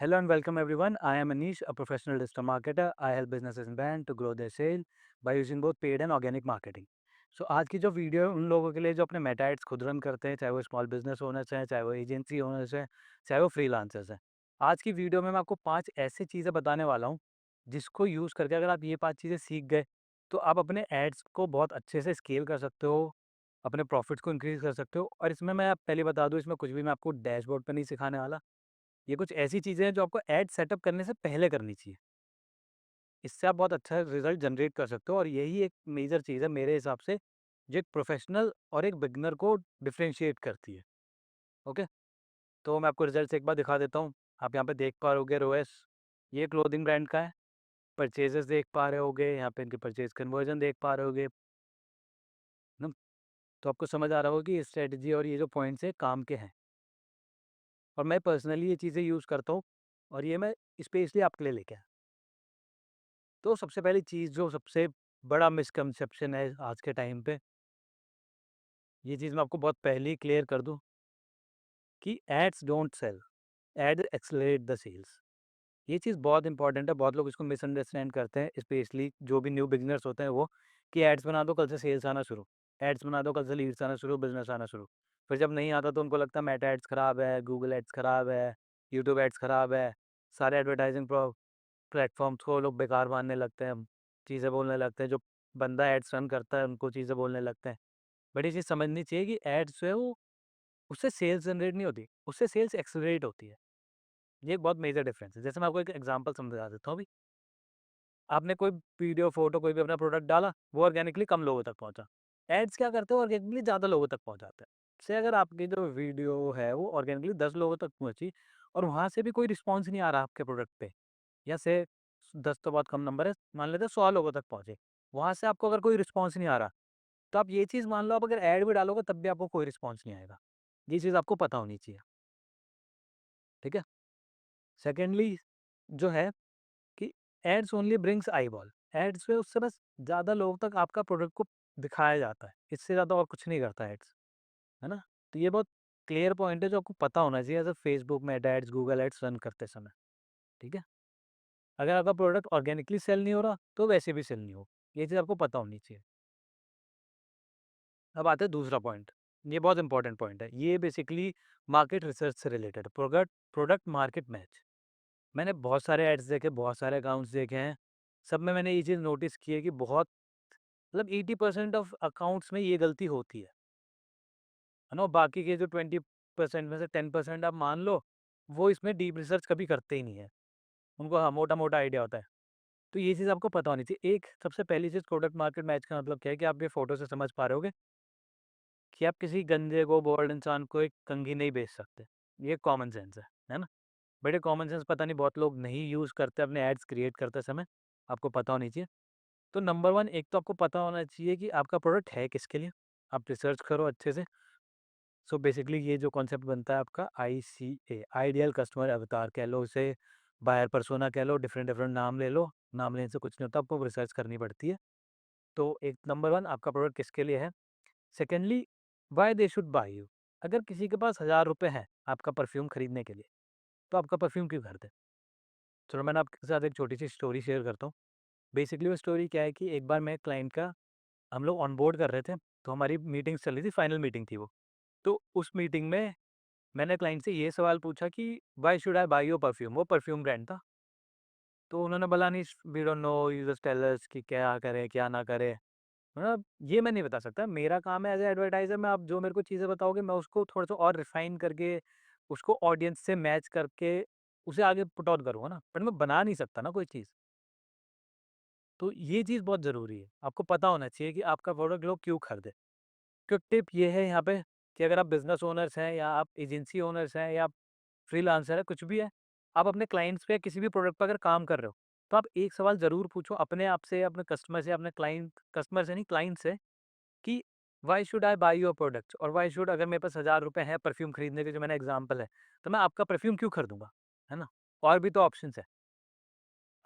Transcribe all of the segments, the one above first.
Hello and welcome everyone. I am Anish, a professional digital marketer. I help businesses and brands to grow their sale by using both paid and organic marketing. So आज की जो video है उन लोगों के लिए जो अपने मेटा एड्स खुद रन करते हैं, चाहे वो स्मॉल बिजनेस ओनर्स हैं, चाहे वो एजेंसी ओनर्स हैं, चाहे वो फ्रीलांसर्स हैं। आज की वीडियो में मैं आपको 5 ऐसी चीज़ें बताने वाला हूँ, जिसको यूज़ करके अगर आप ये 5 चीज़ें सीख गए, तो आप अपने एड्स को बहुत अच्छे से स्केल कर सकते हो, अपने प्रॉफिट्स को इंक्रीज़ कर सकते हो। और इसमें मैं पहले बता दूँ, इसमें कुछ भी मैं आपको डैशबोर्ड पे नहीं सिखाने वाला। ये कुछ ऐसी चीज़ें हैं जो आपको ऐड सेटअप करने से पहले करनी चाहिए। इससे आप बहुत अच्छा रिज़ल्ट जनरेट कर सकते हो और यही एक मेजर चीज़ है मेरे हिसाब से, जो एक प्रोफ़ेशनल और एक बिगिनर को डिफ़रेंशिएट करती है। ओके? तो मैं आपको रिज़ल्ट्स एक बार दिखा देता हूँ। आप यहाँ पे देख पा रहे होगे रोएस, ये क्लोथिंग ब्रांड का है। परचेज़ेज़ देख पा रहे होगे, यहाँ पे इनके परचेज़ कन्वर्जन देख पा रहे होगे, ना? तो आपको समझ आ रहा होगा कि ये स्ट्रैटेजी और ये जो पॉइंट्स हैं काम के हैं। और मैं पर्सनली ये चीज़ें यूज़ करता हूँ और ये मैं स्पेशली आपके लिए लेके आया। तो सबसे पहली चीज़ जो सबसे बड़ा मिसकंसेप्शन है आज के टाइम पे, ये चीज़ मैं आपको बहुत पहले ही क्लियर कर दूँ कि ads don't sell, ad accelerate the sales. ये चीज़ बहुत इंपॉर्टेंट है, बहुत लोग इसको मिसअंडरस्टैंड करते हैं, स्पेशली जो भी न्यू बिगिनर्स होते हैं वो, कि एड्स बना दो कल से सेल्स आना शुरू, एड्स बना दो कल से लीड्स आना शुरू, बिज़नेस आना शुरू। फिर जब नहीं आता तो उनको लगता है मेटा एड्स खराब है, गूगल एड्स खराब है, यूट्यूब एड्स खराब है, सारे एडवर्टाइजिंग प्लेटफ़ॉर्म्स को लोग बेकार मानने लगते हैं, चीज़ें बोलने लगते हैं, जो बंदा एड्स रन करता है उनको चीज़ें बोलने लगते हैं। बट ये चीज़ समझनी चाहिए कि एड्स जो है वो, उससे सेल्स जनरेट नहीं होती, उससे सेल्स एक्सेलरेट होती है। ये एक बहुत मेजर डिफरेंस है। जैसे मैं आपको एक एग्जांपल समझा देता हूँ अभी। आपने कोई वीडियो, फोटो कोई भी अपना प्रोडक्ट डाला, वो ऑर्गेनिकली कम लोगों तक पहुँचा। एड्स क्या करते हैं, ऑर्गेनिकली ज़्यादा लोगों तक पहुँचाते हैं। से अगर आपकी जो वीडियो है वो ऑर्गेनिकली 10 लोगों तक पहुँची और वहाँ से भी कोई रिस्पॉन्स नहीं आ रहा आपके प्रोडक्ट पे, या से 10 तो बहुत कम नंबर है, मान लेते हैं 100 लोगों तक पहुँचे। वहाँ से आपको अगर कोई रिस्पॉन्स नहीं आ रहा, तो आप ये चीज़ मान लो, आप अगर ऐड भी डालोगे तब भी आपको कोई रिस्पॉन्स नहीं आएगा। ये चीज़ आपको पता होनी चाहिए, ठीक है? सेकेंडली जो है कि ads only brings eyeball. Ads पे उससे बस ज़्यादा लोगों तक आपका प्रोडक्ट को दिखाया जाता है। इससे ज़्यादा और कुछ नहीं करता एड्स, है ना? तो ये बहुत क्लियर पॉइंट है जो आपको पता होना चाहिए as Facebook, Meta ads, Google ads run करते समय, ठीक है? अगर आपका प्रोडक्ट ऑर्गेनिकली सेल नहीं हो रहा, तो वैसे भी सेल नहीं हो। ये चीज़ आपको पता होनी चाहिए। अब आता है दूसरा पॉइंट, ये बहुत इंपॉर्टेंट पॉइंट है। ये बेसिकली मार्केट रिसर्च से रिलेटेड है, प्रोडक्ट प्रोडक्ट मार्केट मैच। मैंने बहुत सारे एड्स देखे, बहुत सारे अकाउंट्स देखे हैं। सब में मैंने ये चीज़ नोटिस की है कि बहुत, मतलब 80% ऑफ अकाउंट्स में ये गलती होती है ना? बाकी के जो 20% में से 10% आप मान लो, वो इसमें डीप रिसर्च कभी करते ही नहीं है। उनको हाँ, मोटा-मोटा आइडिया होता है। तो ये चीज़ आपको पता होनी चाहिए। एक सबसे पहली चीज़, प्रोडक्ट मार्केट मैच का मतलब क्या है कि आप ये फ़ोटो से समझ पा रहे होगे कि आप किसी गंजे को, बोल्ड इंसान को एक कंघी नहीं बेच सकते। ये कॉमन सेंस है ना? बट ये कॉमन सेंस पता नहीं बहुत लोग नहीं यूज़ करते अपने एड्स क्रिएट करते समय। आपको पता होनी चाहिए। तो नंबर 1, एक तो आपको पता होना चाहिए कि आपका प्रोडक्ट है किसके लिए। आप रिसर्च करो अच्छे से। सो बेसिकली ये जो कॉन्सेप्ट बनता है आपका आईसीए, आइडियल कस्टमर अवतार कह लो इसे, बायर पर्सोना कह लो, डिफरेंट डिफरेंट नाम ले लो। नाम लेने से कुछ नहीं होता, आपको रिसर्च करनी पड़ती है। तो एक नंबर 1, आपका प्रोडक्ट किसके लिए है। Secondly, why they should buy you. अगर किसी के पास ₹1000 है आपका परफ्यूम खरीदने के लिए, तो आपका परफ्यूम क्यों खरीदे। चलो मैंने आपके साथ एक छोटी सी स्टोरी शेयर करता हूँ। बेसिकली वो स्टोरी क्या है कि एक बार मैं क्लाइंट का, हम लोग ऑनबोर्ड कर रहे थे, तो हमारी मीटिंग चल रही थी, फाइनल मीटिंग थी वो। तो उस मीटिंग में मैंने क्लाइंट से ये सवाल पूछा कि why should I buy your perfume. वो परफ्यूम ब्रांड था। तो उन्होंने बोला नहीं, we don't know, you just tell us कि क्या करें क्या ना करें। मतलब ये मैं नहीं बता सकता, मेरा काम है एज ए एडवर्टाइजर, मैं, आप जो मेरे को चीज़ें बताओगे मैं उसको थोड़ा सा और रिफाइन करके, उसको ऑडियंस से मैच करके उसे आगे पुट आउट करूँगा ना, बट मैं बना नहीं सकता ना कोई चीज़। तो ये चीज़ बहुत ज़रूरी है, आपको पता होना चाहिए कि आपका प्रोडक्ट लोग क्यों खरीदे। क्विक टिप ये है यहाँ पे कि अगर आप बिज़नेस ओनर्स हैं या आप एजेंसी ओनर्स हैं या आप फ्रीलांसर है, कुछ भी है, आप अपने क्लाइंट्स पे किसी भी प्रोडक्ट पे अगर काम कर रहे हो, तो आप एक सवाल ज़रूर पूछो अपने आप से, अपने कस्टमर से, अपने क्लाइंट, कस्टमर से नहीं क्लाइंट से, कि why should I buy your product, और व्हाई शुड, अगर मेरे पास ₹1000 है परफ्यूम खरीदने के, जो मैंने एग्जांपल है, तो मैं आपका परफ्यूम क्यों खरीदूँगा, है ना? और भी तो ऑप्शंस है।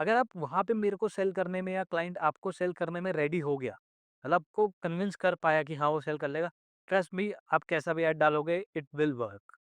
अगर आप वहाँ पे मेरे को सेल करने में या क्लाइंट आपको सेल करने में रेडी हो गया, मतलब आपको कन्विंस कर पाया कि हाँ, वो सेल कर लेगा, ट्रस्ट मी, आप कैसा भी ऐड डालोगे, इट विल वर्क।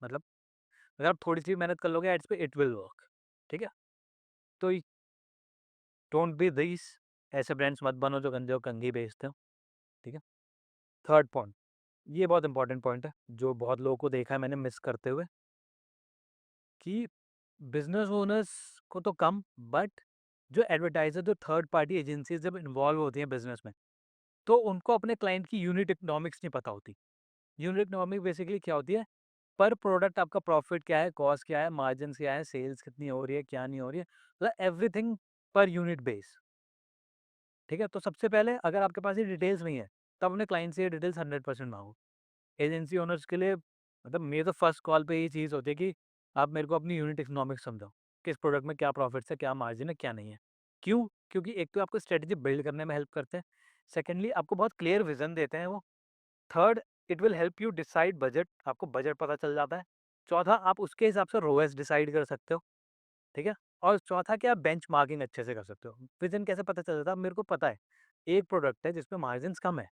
मतलब अगर आप थोड़ी सी मेहनत कर लोगे एड्स पे, इट विल वर्क। ठीक है, तो डोंट बी दिस, ऐसे ब्रांड्स मत बनो जो गंदे और कंघी बेचते हो। ठीक है, थर्ड पॉइंट, ये बहुत इंपॉर्टेंट पॉइंट है जो बहुत लोगों को देखा है मैंने मिस करते हुए, कि बिजनेस ओनर्स को तो कम, बट जो एडवर्टाइजर, जो थर्ड पार्टी एजेंसीज जब इन्वॉल्व होती हैं बिजनेस में, तो उनको अपने क्लाइंट की यूनिट इकोनॉमिक्स नहीं पता होती। यूनिट इकोनॉमिक बेसिकली क्या होती है? पर प्रोडक्ट आपका प्रॉफिट क्या है, कॉस्ट क्या है, मार्जिन क्या है, सेल्स कितनी हो रही है, क्या नहीं हो रही है, मतलब एवरीथिंग पर यूनिट बेस। ठीक है, तो सबसे पहले अगर आपके पास ये डिटेल्स नहीं है, तब अपने क्लाइंट से ये डिटेल्स 100% मांगो। एजेंसी ओनर्स के लिए मतलब मेरे तो फर्स्ट कॉल पे ये चीज़ होती है कि आप मेरे को अपनी यूनिट इकोनॉमिक्स समझाओ, किस प्रोडक्ट में क्या प्रॉफिट्स है, क्या मार्जिन है, क्या नहीं है। क्यों? क्योंकि एक तो आपको स्ट्रेटजी बिल्ड करने में हेल्प करते हैं, सेकेंडली आपको बहुत क्लियर विजन देते हैं वो, third it will help you decide budget, आपको बजट पता चल जाता है, चौथा आप उसके हिसाब से रोएस डिसाइड कर सकते हो। ठीक है, और चौथा क्या, बेंचमार्किंग अच्छे से कर सकते हो। विजन कैसे पता चल जाता है? मेरे को पता है एक प्रोडक्ट है जिसमें मार्जिन कम है,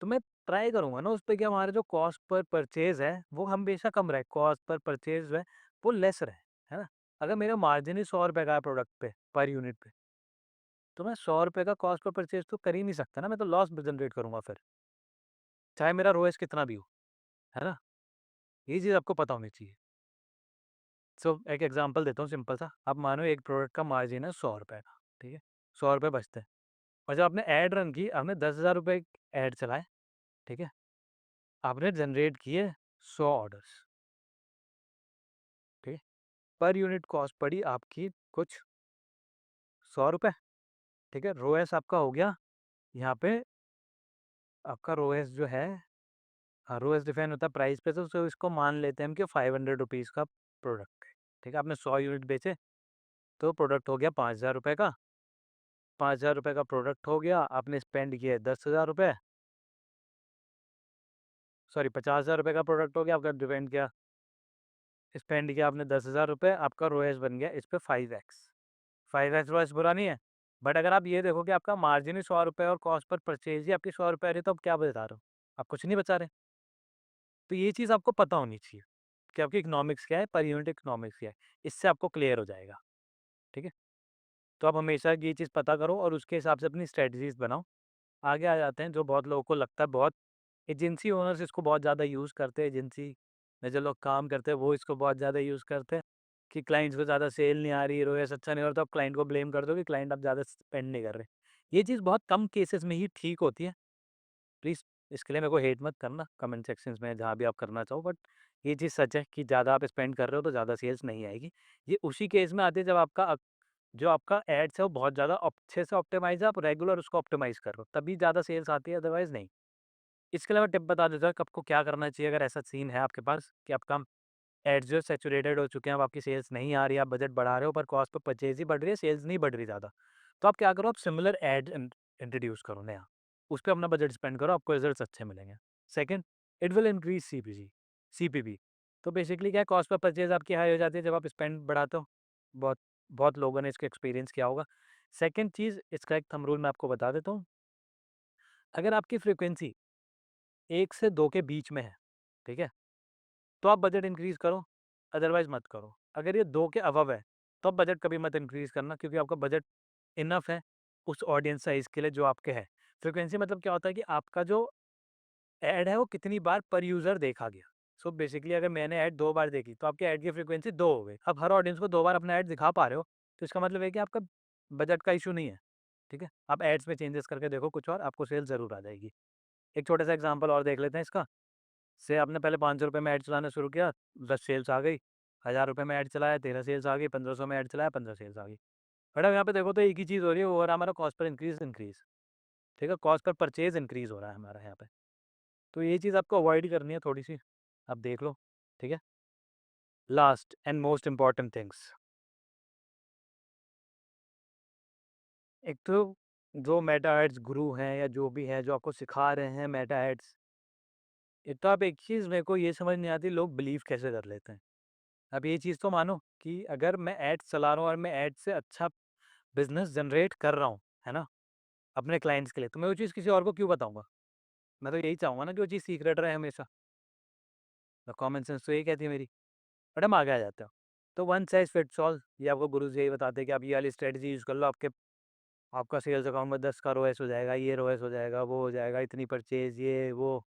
तो मैं ट्राई करूंगा ना उस पे कि हमारा जो कॉस्ट पर परचेज है वो हमेशा कम रहे, कॉस्ट पर परचेज है वो लेस रहे, है ना। अगर मेरा मार्जिन ही 100 रुपए का है प्रोडक्ट पे, पर यूनिट पे, तो मैं 100 रुपए का कॉस्ट पर परचेज तो कर ही नहीं सकता ना, मैं तो लॉस जनरेट करूंगा फिर, चाहे मेरा रोएस कितना भी हो, है ना। ये चीज़ आपको पता होनी चाहिए। सो एक एग्जांपल देता हूँ सिंपल सा, आप मानो एक प्रोडक्ट का मार्जिन है 100 रुपए का, ठीक है, 100 रुपए बचते हैं, और जब आपने ऐड रन की, आपने 10,000 रुपए ऐड चलाए, ठीक है, आपने जनरेट किए 100 ऑर्डर्स, ठीक है, पर यूनिट कॉस्ट पड़ी आपकी कुछ 100 रुपए। ठीक है, रोएस आपका हो गया यहाँ पे, आपका रोएस जो है, हाँ रोएस डिफाइन होता है प्राइस पे, तो इसको मान लेते हैं हम कि 500 रुपीज़ का प्रोडक्ट है। ठीक है, आपने 100 यूनिट बेचे, तो प्रोडक्ट हो गया 5,000 रुपए का, 5,000 रुपए का प्रोडक्ट हो गया, आपने स्पेंड किए 10,000 रुपए, सॉरी 50,000 रुपए का प्रोडक्ट हो गया, आपका डिपेंड किया, स्पेंड किया आपने 10,000 रुपए, आपका रोएस बन गया इस पे 5x। 5x रोएस बुरा नहीं है, बट अगर आप ये देखो कि आपका मार्जिन ही 100 रुपए और कॉस्ट पर परचेज ही आपकी 100 रुपए आ रही है, तो आप क्या बता रहे हो? आप कुछ नहीं बचा रहे। तो ये चीज़ आपको पता होनी चाहिए कि आपकी इकोनॉमिक्स क्या है, पर यूनिट इकोनॉमिक्स क्या है, इससे आपको क्लियर हो जाएगा। ठीक है, तो आप हमेशा ये चीज़ पता करो और उसके हिसाब से अपनी स्ट्रेटजीज बनाओ। आगे आ जाते हैं, जो बहुत लोगों को लगता है, बहुत एजेंसी ओनर्स इसको बहुत ज़्यादा यूज़ करते हैं, एजेंसी में जो लोग काम करते हैं वो इसको बहुत ज़्यादा यूज़ करते हैं, कि क्लाइंट्स को ज़्यादा सेल नहीं आ रही, रोएस अच्छा नहीं हो रहा, तो आप क्लाइंट को ब्लेम कर दो कि क्लाइंट आप ज़्यादा स्पेंड नहीं कर रहे। ये चीज़ बहुत कम केसेस में ही ठीक होती है। प्लीज़ इसके लिए मेरे को हेट मत करना कमेंट सेक्शंस में, जहाँ भी आप करना चाहो, बट ये चीज़ सच है कि ज़्यादा आप स्पेंड कर रहे हो तो ज़्यादा सेल्स नहीं आएगी। ये उसी केस में आती है जब आपका जो आपका एड्स है वो बहुत ज़्यादा अच्छे से ऑप्टिमाइज़ है, आप रेगुलर उसको ऑप्टिमाइज़ कर रहे हो, तभी ज़्यादा सेल्स आती है, अदरवाइज़ नहीं। इसके अलावा टिप बता देता हूँ कि आपको क्या करना चाहिए अगर ऐसा सीन है आपके पास कि आपका एड्स जो सैचुरेटेड हो चुके हैं, अब आपकी सेल्स नहीं आ रही है, आप बजट बढ़ा रहे हो पर कॉस्ट पे परचेज ही बढ़ रही है, सेल्स नहीं बढ़ रही ज़्यादा। तो आप क्या करो, आप सिमिलर एड इंट्रोड्यूस करो नया, उस पे अपना बजट स्पेंड करो, आपको रिजल्ट्स अच्छे मिलेंगे। Second, it will increase CPV. तो बेसिकली क्या है, कॉस्ट पर परचेज आपकी हाई हो जाती है जब आप स्पेंड बढ़ाते हो। बहुत बहुत लोगों ने इसको एक्सपीरियंस किया होगा। सेकंड चीज़, इसका एक थंब रूल मैं आपको बता देता हूँ। अगर आपकी फ्रीक्वेंसी 1 से 2 के बीच में है, ठीक है, तो आप बजट इंक्रीज़ करो, अदरवाइज़ मत करो। अगर ये 2 के अबव है, तो आप बजट कभी मत इंक्रीज़ करना, क्योंकि आपका बजट इनफ है उस ऑडियंस साइज़ के लिए जो आपके है। फ्रीक्वेंसी मतलब क्या होता है कि आपका जो ऐड है वो कितनी बार पर यूज़र देखा गया। सो बेसिकली अगर मैंने ऐड 2 बार देखी, तो आपके ऐड की फ्रीक्वेंसी 2 हो गई। अब हर ऑडियंस को 2 बार अपना ऐड दिखा पा रहे हो, तो इसका मतलब है कि आपका बजट का इश्यू नहीं है, ठीक है? आप एड्स में चेंजेस करके देखो कुछ और, आपको सेल ज़रूर आ जाएगी। एक छोटा-सा एग्ज़ाम्पल और देख लेते हैं इसका। से आपने पहले ₹500 में ऐड चलाना शुरू किया, 10 सेल्स आ गई, ₹1000 में ऐड चलाया, 13 सेल्स आ गई, 1500 में ऐड चलाया, 15 सेल्स आ गई। बट अब यहाँ पे देखो तो एक ही चीज़ हो रही है, वो हो रहा है हमारा कॉस्ट पर इंक्रीज़, ठीक है? कॉस्ट पर परचेज़ इंक्रीज़ हो रहा है हमारा यहाँ पे। तो ये चीज़ आपको अवॉइड करनी है थोड़ी-सी, आप देख लो, ठीक है? Last and most important things, एक तो जो मेटा एड्स गुरु हैं या जो भी हैं, जो आपको सिखा रहे हैं मेटा एड्स, एक तो आप एक चीज़ मेरे को ये समझ नहीं आती, लोग बिलीव कैसे कर लेते हैं। अब ये चीज़ तो मानो कि अगर मैं एड्स चला रहा हूँ और मैं एड्स से अच्छा बिज़नेस जनरेट कर रहा हूँ, है ना? अपने क्लाइंट्स के लिए, तो मैं वो चीज़ किसी और को क्यों बताऊँगा? मैं तो यही चाहूँगा ना कि वो चीज़ सीक्रेट रहे हमेशा। तो कॉमन सेंस तो यही कहती है मेरी। बट हम आगे आ जाते हैं। तो वन साइज फिट्स ऑल, ये आपको गुरुजी यही बताते हैं कि आप ये वाली स्ट्रेटजी यूज़ कर लो, आपका सेल्स अकाउंट में 10 का रोएस हो जाएगा, ये रोएस हो जाएगा, वो हो जाएगा, इतनी परचेज, ये वो,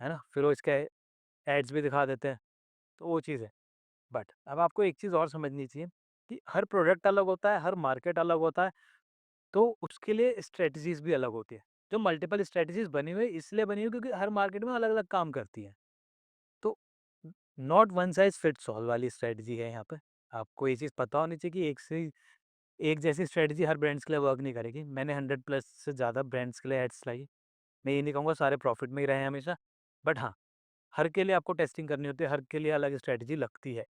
है ना? फिर वो इसके एड्स भी दिखा देते हैं, तो वो चीज़ है। बट अब आपको एक चीज़ और समझनी चाहिए कि हर प्रोडक्ट अलग होता है, हर मार्केट अलग होता है, तो उसके लिए स्ट्रेटजीज़ भी अलग होती है। जो मल्टीपल स्ट्रेटजीज़ बनी हुई है, इसलिए बनी हुई है क्योंकि हर मार्केट में अलग-अलग काम करती है। तो not one size fits all वाली स्ट्रेटजी है यहाँ पे। आपको ये चीज़ पता होनी चाहिए कि एक जैसी स्ट्रेटजी हर ब्रांड्स के लिए वर्क नहीं करेगी। मैंने 100 प्लस से ज़्यादा ब्रांड्स के लिए एड्स लाई। मैं ये नहीं कहूँगा सारे प्रॉफिट में ही रहे हैं हमेशा, बट हाँ, हर के लिए आपको टेस्टिंग करनी होती है, हर के लिए अलग स्ट्रेटजी लगती है।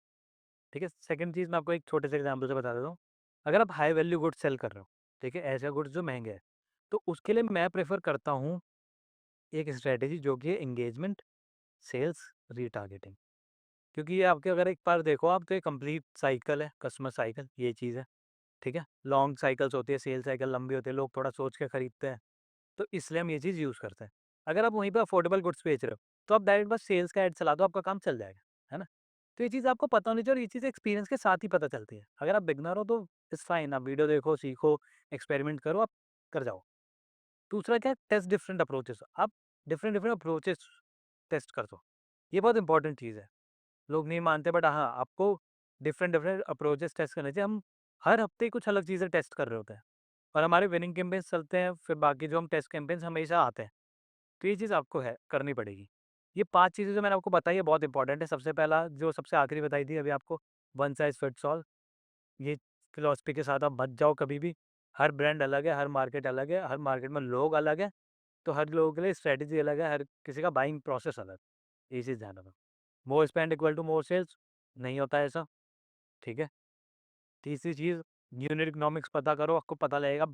ठीक है? सेकंड चीज़ मैं आपको एक छोटे से एग्जांपल से बता देता हूँ। अगर आप हाई वैल्यू गुड्स सेल कर रहे हो, ठीक है? ऐसे गुड्स जो महँगे हैं, तो उसके लिए मैं प्रेफ़र करता हूँ एक स्ट्रेटजी जो कि है एंगेजमेंट, सेल्स, रीटारगेटिंग। क्योंकि ये आपके अगर एक बार देखो आप, तो ये कंप्लीट साइकिल है, कस्टमर साइकिल, ये चीज़ है। ठीक है? लॉन्ग साइकिल्स होती है, सेल साइकिल लंबी होती है, लोग थोड़ा सोच के खरीदते हैं, तो इसलिए हम ये चीज़ यूज़ करते हैं। अगर आप वहीं पे अफोर्डेबल गुड्स बेच रहे हो, तो आप डायरेक्ट बस सेल्स का ऐड चला दो, आपका काम चल जाएगा, है ना? तो ये चीज़ आपको पता होनी चाहिए और ये चीज़ एक्सपीरियंस के साथ ही पता चलती है। अगर आप बिगिनर हो तो इट्स फाइन, आप वीडियो देखो, सीखो, एक्सपेरिमेंट करो, आप कर जाओ। दूसरा क्या है, टेस्ट डिफरेंट अप्रोचेस। आप डिफरेंट डिफरेंट अप्रोचेस टेस्ट कर दो, ये बहुत इंपॉर्टेंट चीज़ है। लोग नहीं मानते, बट हाँ, आपको डिफरेंट डिफरेंट अप्रोचेस टेस्ट करने चाहिए। हम हर हफ्ते कुछ अलग चीज़ें टेस्ट कर रहे होते हैं और हमारे विनिंग कैंपेन्स चलते हैं, फिर बाकी जो हम टेस्ट कैंपेन्स हमेशा आते हैं। तो ये चीज़ आपको है करनी पड़ेगी। ये 5 चीज़ें जो मैंने आपको बताई है बहुत इंपॉर्टेंट है। सबसे पहला जो सबसे आखिरी बताई थी अभी आपको, वन साइज़ फिट्स ऑल, ये फिलॉसफी के साथ आप मत जाओ कभी भी। हर ब्रांड अलग है, हर मार्केट अलग है, हर मार्केट में लोग अलग हैं, तो हर लोगों के लिए स्ट्रैटेजी अलग है, हर किसी का बाइंग प्रोसेस अलग है। ये चीज़ ध्यान रखना। More spend equal to more sales नहीं होता है ऐसा, ठीक है? तीसरी चीज़, यूनिट इकोनॉमिक्स पता करो, आपको पता लगेगा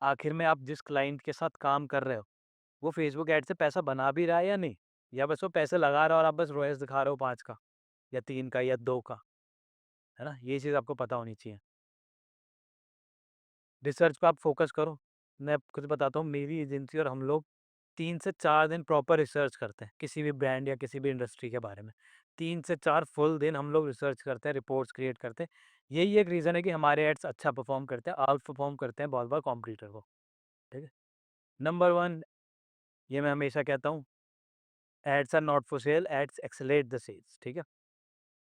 आखिर में आप जिस क्लाइंट के साथ काम कर रहे हो, वो फेसबुक ऐड से पैसा बना भी रहा है या नहीं? या बस वो पैसे लगा रहा है और आप बस रोएस दिखा रहे हो 5 का या 3 का या 2 का, है ना? ये चीज़ आपको पता होनी चाहिए। रिसर्च पे आप फ़ोकस करो। मैं आपको बताता हूँ, मेरी एजेंसी और हम लोग 3 से 4 दिन प्रॉपर रिसर्च करते हैं, किसी भी ब्रांड या किसी भी इंडस्ट्री के बारे में। 3 से 4 फुल दिन हम लोग रिसर्च करते हैं, रिपोर्ट्स क्रिएट करते हैं। यही एक रीज़न है कि हमारे एड्स अच्छा परफ़ॉर्म करते हैं, आउट परफ़ॉर्म करते हैं बहुत बार कॉम्पिटिटर को, ठीक है? नंबर 1, ये मैं हमेशा कहता हूँ, ads are not for sale, ads accelerate the sales, ठीक है?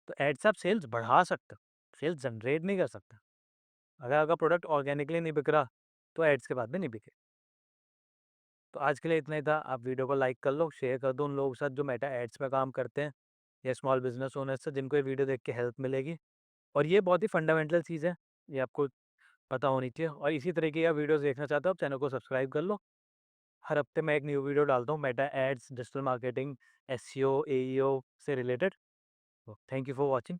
तो एड्स से आप सेल्स बढ़ा सकते हो, सेल्स जनरेट नहीं कर सकते। अगर आपका प्रोडक्ट ऑर्गेनिकली नहीं बिक रहा, तो एड्स के बाद भी नहीं बिके। तो आज के लिए इतना ही था। आप वीडियो को लाइक कर लो, शेयर कर दो उन लोगों के साथ जो मेटा एड्स में काम करते हैं या स्मॉल बिजनेस ओनर्स से जिनको ये वीडियो देख के हेल्प मिलेगी। और ये बहुत ही फंडामेंटल चीज़ है, ये आपको पता होनी चाहिए। और इसी तरीके का वीडियोस देखना चाहते हो आप चैनल को सब्सक्राइब कर लो। हर हफ्ते मैं एक न्यू वीडियो डालता हूँ Meta ads, digital marketing, SEO, AEO से रिलेटेड। तो थैंक यू फॉर वॉचिंग।